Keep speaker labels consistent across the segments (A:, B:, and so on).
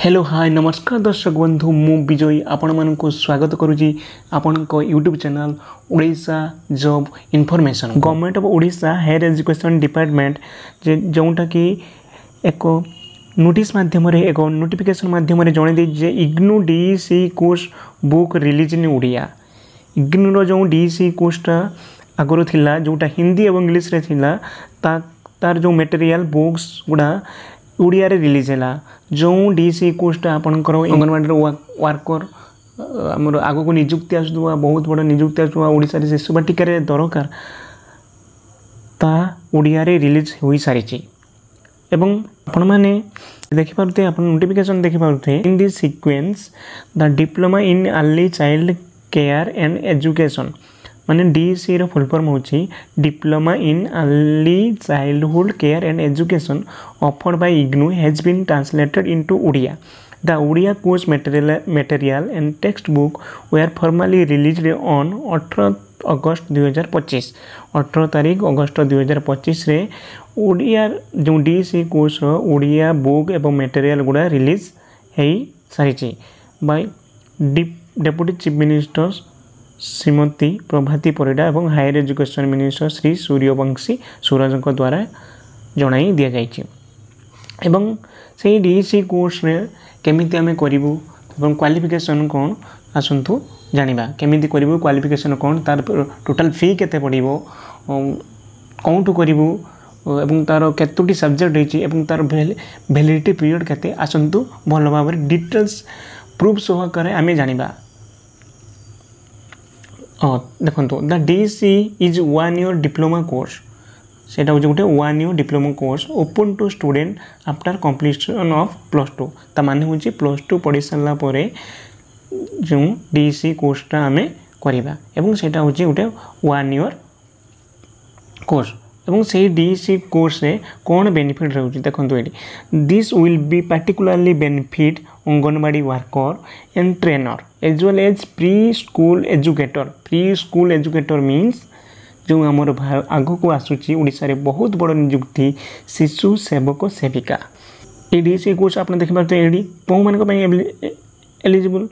A: Hello hi नमस्कार दर्शक बंधु मु विजय आपण मानक स्वागत करुँची आपण YouTube channel Odisha job information. Government of Odisha higher education department जोटा कि एक नोटिस माध्यम एक नोटिफिकेशन माध्यम जन दे IGNOU DC course book release in Odia. इग्नूर जो डीसी कोर्सटा आगुरी थिला जोटा हिंदी और इंग्लिश रे थिला तार जो मटेरियल बुक्स गुड़ा ओडिया रे रिलीज है। जो डीसी कोर्सटा आपंकर अंगनवाड़ी वर्कर आमर आग को निजुक्ति आसुवा बहुत बड़ निजुक्ति आसुवा ओडिशा रे शिशु बाटिका रे दरकार ता ओडिया रे रिलीज हो सारी एवं आपण माने देखि पारुते आपण नोटिफिकेशन देखि पारुते in this sequence the diploma in early child care and education माने डीसी रो फुल फॉर्म होची diploma in early childhood care and education offered by IGNOU has been translated into Odia. The Odia course material and textbook were formally released on 18 August 2025। 18 तारीख अगस्त 2025 रे ओडिया जो DC course Odia book एवं material गुड़ा release हो सारी by deputy chief minister Shrimati Prabhati Parida एवं higher education minister Shri Suryavanshi Suraj द्वारा जनाई दि जाइए। एवं से डीसी कोर्स रे केमिति आमे करिवु एवं क्वालिफिकेशन कौन आसंतु जानिबा केमिति करिवु क्वालिफिकेशन कौन तार टोटल फी केते पड़िबो कौटू करिवु एवं तार केतोटी सब्जेक्ट होइछि एवं तार वैलिडिटी पीरियड केते आसंतु भल भाव डिटेल्स प्रूफ सहकारे आमे जानिबा। देखो the DC is 1 year diploma course से गोटे 1 year diploma course open to student after completion of +2 ता माने होची +2 पढ़ी सारा पर जो डीसी कोर्सटा आमे करिबा एवं सेटा होची गोटे 1 year कोर्स एवं से डीसी कोर्स रे कौन बेनिफिट रहउची देखो ये this will be particularly benefit anganwadi worker and trainer as well as preschool educator means जो आमर आग को आसूची ओडिशा रे बहुत बड़ नियुक्ति शिशु सेवक सेविका ये डीसी कोर्स आप देखि पारते एडी कौ मान एलिजिबल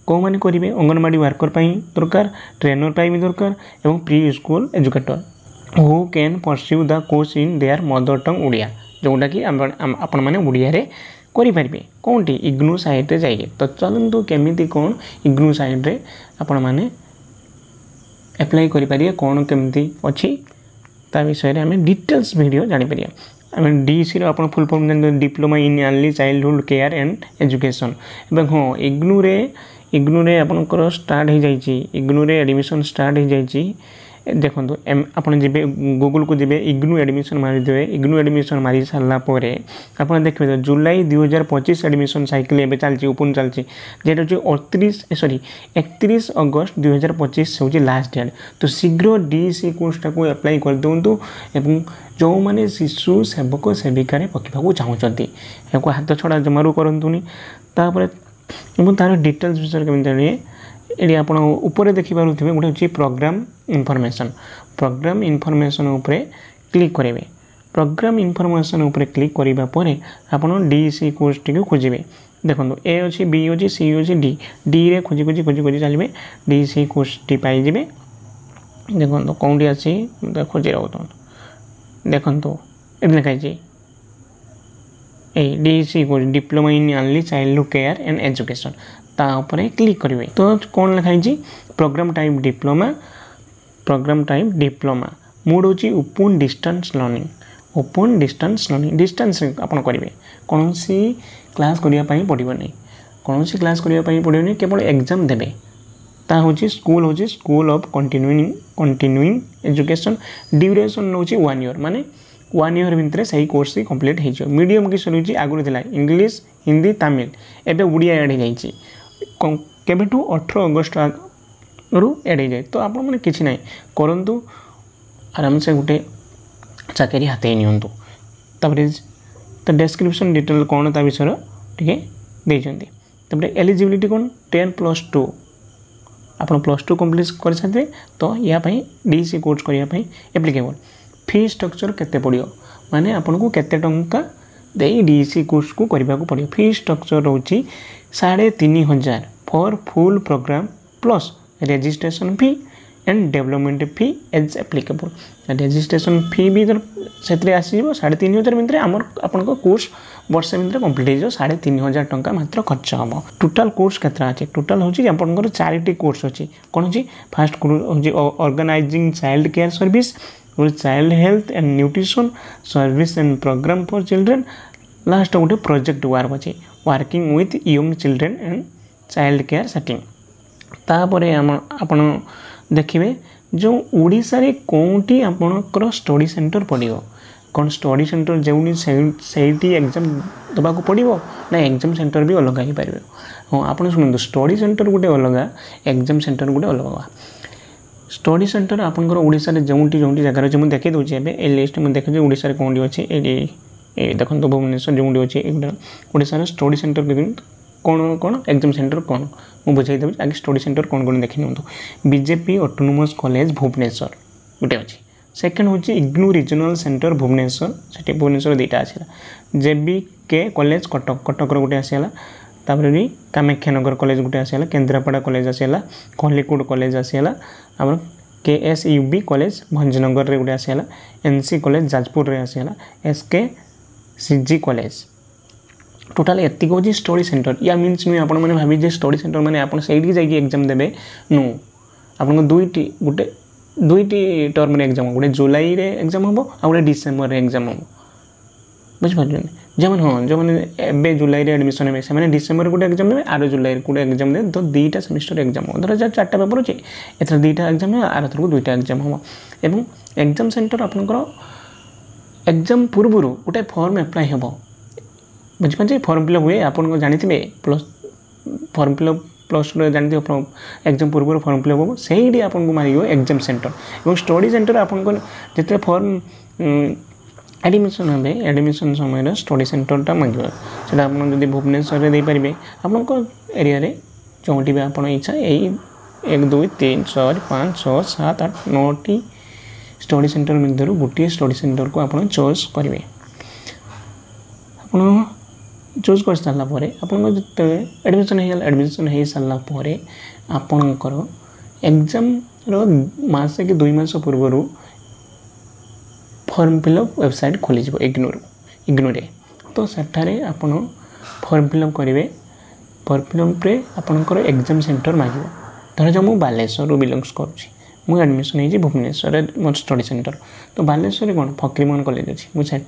A: कौ मान करेंगे अंगनवाड़ी वर्कर दरकार ट्रेनर भी दरकार एवं pre school educator who can pursue the course in their mother tongue Odia जोटा कि आपण मैंने ओडिया रे करें कौन टी इग्नू साइट रे जाइए। तो चलतु केमिति कौन इग्नू साइट रे आपण मैंने एप्लाई करें कौन केमिति अच्छी ता विषय रे आम डिटेल्स वीडियो जापर आम डीसी आप फुल फॉर्म जान diploma in early childhood care and education एवं हाँ इग्नू रे आपनकर स्टार्ट हो जाइए इग्नू रे एडमिशन स्टार्ट हो जाइए। देखो आप गूगल को जब इग्नू एडमिशन मारिदे इग्नू एडमिशन मारी सारापर आप देखिए जुलाई 2025 एडमिशन साइकिल एवं चलती ओपन चलती जेटा हूँ 31 अगस्त 2025 हूँ लास्ट डेट। तो शीघ्र डीसी कोर्सटा को एप्लाई कर दिंतु एवं जो मैंने शिशु सेवक सेविका पकेवाक चाहते हाथ छड़ा जमारू करतुनि तार डिटेल्स विषय केमी जानिए ये आप ऊपर देखिपे गोटे हूँ प्रोग्राम इनफॉरमेशन उपरे क्लिक करेंगे। प्रोग्राम इनफॉरमेशन उपरे क्लिक करने पर आप डीसी कोर्स टी खोजे देखो ए अच्छी बी अच्छी सी अच्छी डी रे खोजी खोजी खोजी खोजी चलिए डीसी कोर्स टी पाइबे। देखो कौन आसी खोजी रहा देखो ये लिखाई DC course diploma in early childhood care and education तापर क्लिक करेंगे। तो कौन लिखाई प्रोग्राम टाइप डिप्लोमा मोड होची ओपन डिस्टेंस लर्निंग डिस्टेंस आप करेंगे कौन सी क्लास करने पड़ोनी कौन सी क्लास करने पड़ोनी केवल एग्जाम देवे ता हूँ school of continuing education duration now 1 year माने 1 year भितर सही कोर्स ही कंप्लीट हो मीडियम की सर आगुरी था इंग्लिश हिंदी तमिल एवं ओडिया एड हो केबेठू 18 अगस्त रु एड हो जाए। तो आप किसी ना करूँ आराम से गोटे चाकरी हाथ नियंतु तो डेस्क्रिप्शन डिटेल कौन ता विषय टे देते एलिजिबिलिटी कौन 10+2 आप +2 कंप्लीट कर सकते तो या डीसी कोर्स करने एप्लिकेबल फी स्ट्रक्चर केते पड़ो माने आपन को केते टंका देई डीसी कोर्स को करने को पड़ो। फी स्ट्रक्चर रोचे 3500 for full programme plus registration fee and development fee as applicable. Registration fee भी से आसो 3500 भितर आमर आपण कोर्स वर्ष भितर कंप्लीट हो 3500 टंका मात्र खर्च हम। टोटाल कोर्स केतना अछि टोटाल होची आपनकर 4टी कोर्स अछि कोन होची फर्स्ट होची organising child care service child health and nutrition service and programme for children last गोटे प्रोजेक्ट वर्क अच्छे working with young children and child care setting. तापरे आपण देखिए जो ओडिशा रे कोंटी आपणकर स्टडी सेंटर पड़ो कौन स्टडी सेंटर जो सही एग्जाम दबा को पड़ो ना एग्जाम सेंटर भी अलग ही पारे। हाँ आप शुणु स्टडी सेंटर गोटे अलग एग्जाम सेंटर गोटे अलग। स्टडी सेंटर आपंकर ओडिशा रे जोंटी जगह अच्छे मुझे देखी दूसरी ए लिस्ट में देखिए ओडिशा रे कौन अच्छे ये देखो भुवनेश्वर जो अच्छे ओडिशा स्टडी सेंटर कौन कौन एग्जाम सेंटर कौन मुझे बुझाई देवी आगे स्टडी सेंटर कौन कौन देखी नियंतु। बीजेपी ऑटोनोमस कॉलेज भुवनेश्वर गोटे अच्छे सेकेंड हूँ इग्नू रिजनल सेंटर भुवनेश्वर से भुवनेश्वर दुईटा आसला जेबी के कॉलेज कटक कटक गोटे आसला तापर भी कामाख्यानगर कॉलेज गोटे आसला केन्द्रापड़ा कॉलेज आसला खलिकोट कॉलेज आसला आम KSUB कॉलेज भंजनगर गोटे आसला NC कॉलेज जाजपुर आसला SKCG कॉलेज टोटाल एति हूँ स्टडी सेंटर या मीन्स नुहे आप भावी स्टडी सेंटर मैंने आप जाइए एग्जाम देवे नु आपको दुईटी टर्म एग्जाम गोटे जुलाई रे एग्जाम हम आ गोटे डिसेम्बर एग्जाम हम बुझिपारे जो हाँ जो मैंने जुलाई रे एडमिशन हे से डिसेम्बर गोटे एग्जाम देवे आर जुलाई गोटे एग्जाम दे तो 2टा सेमिस्टर एग्जाम हम धर 4टा पेपर अच्छे एथर 2टा एग्जाम है आर थर को 2टा एग्जाम हम एवं एग्जाम सेंटर आपंकर एग्जाम पूर्व गोटे फॉर्म एप्लाई हम बुझिपारे फॉर्म फिलअप हुए आप जानी plus form fill up plus two जानते एग्जाम पूर्व फॉर्म फिलअप हम से आपको मारियो एग्जाम सेंटर और स्टडी सेंटर आपको जिते फॉर्म एडमिशन हे एडमिशन समय स्टडी सेंटरटा मांगे से आप भुवनेश्वर दे पारे आप एरिया जो भी आप इच्छा यही 1 2 3 4 5 6 7 8 9टी स्टडी सेंटर मध्य गोटे स्टडी सेंटर को आप चॉइस करेंगे। आप चूज कर सारापर आपको जो एडमिशन हो सारापर आपणकर एग्जाम मसे कि 2 मास पूर्व फॉर्म फिलअप वेबसाइट खोली इग्नू रे तो सेठारे आपण फॉर्म फिलअप करेंगे फॉर्म फिलअप रे आपणकर एग्जाम सेंटर मांगे धर जो मुझे बालेश्वर बिलंग्स करुँच एडमिशन हो भुवनेश्वर मोर स्टडी सेंटर तो बालेश्वर कौन फकीरमोहन कॉलेज अच्छी मुझे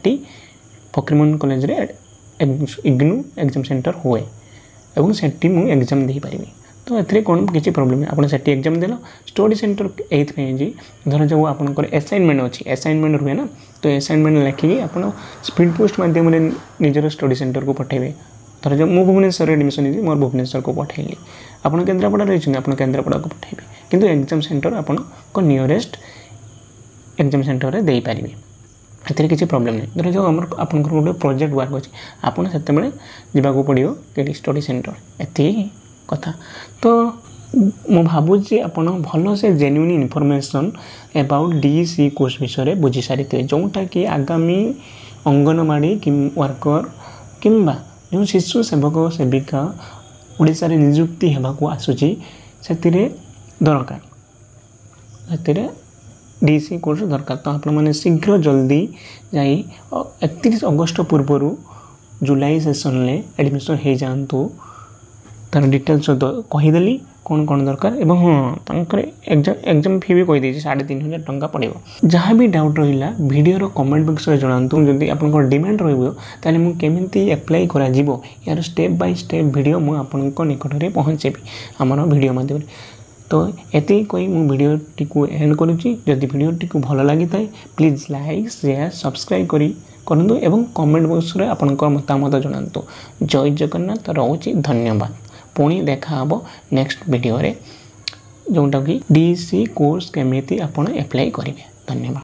A: फकीरमोहन कॉलेज रे इग्नू एग्जाम सेंटर हुए और से एग्जाम दे पारि तो ये कौन किसी प्रोब्लेम आप एग्जाम देल स्टडी सेंटर ये धर जो आपंकर असाइनमेंट अच्छी असाइनमेंट रुए ना तो असाइनमेंट लिखिकी आप स्पीड पोस्ट मध्यम निजर स्टडी सेंटर को पठेबे धर जो मुझे भुवनेश्वर एडमिशन होती मोर भुवनेश्वर को पठेली आप केन्द्रापड़ा रही आप केन्द्रापड़ा को पठेबे किंतु एग्जाम सेंटर आपको नियरेस्ट एग्जाम सेंटर में दे पारे एतिर किसी प्रॉब्लम नहीं धर जो आम आप गोटे प्रोजेक्ट वर्क अच्छे आपड़ से जावाक पड़ो कि स्टडी सेंटर एति कथा तो मु भावुची आपण भल से genuine information about DC course विषय बुझी सारी जोटा कि आगामी अंगनवाड़ी कि वर्कर किंबा जो शिशु सेवक सेविका ओडिशा रे नियुक्ति होगाक आसूची से दरकार से डीसी कोर्स दरकार तो आप मैंने शीघ्र जल्दी जाई 31 अगस्त पूर्व जुलाई सेशन में एडमिशन हो जातु तार डिटेल्स कहीदेली कौन कौन दरकार एवं हाँ एग्जाम फी भी कहीदे 3500 टंका पड़ो जहाँ भी डाउट रहा वीडियो कमेंट बॉक्स में जनातु जदि आप डिमांड रही केमी एप्लाई करा यार स्टेप बाय स्टेप वीडियो मुझे निकट में पहुँचेबी आमर वीडियो माध्यम तो ये कही मु वीडियो टी एंड करुँची जदि वीडियो टी भल लगी था प्लीज लाइक शेयर सब्सक्राइब करूँ एवं कमेंट बॉक्स में आपंकर मतामत जनातु। जय जगन्नाथ रोची धन्यवाद पुणी देखा नेक्स्ट वीडियो रे जोटा कि डीसी कोर्स केमिति आपण एप्लाई करेंगे। धन्यवाद।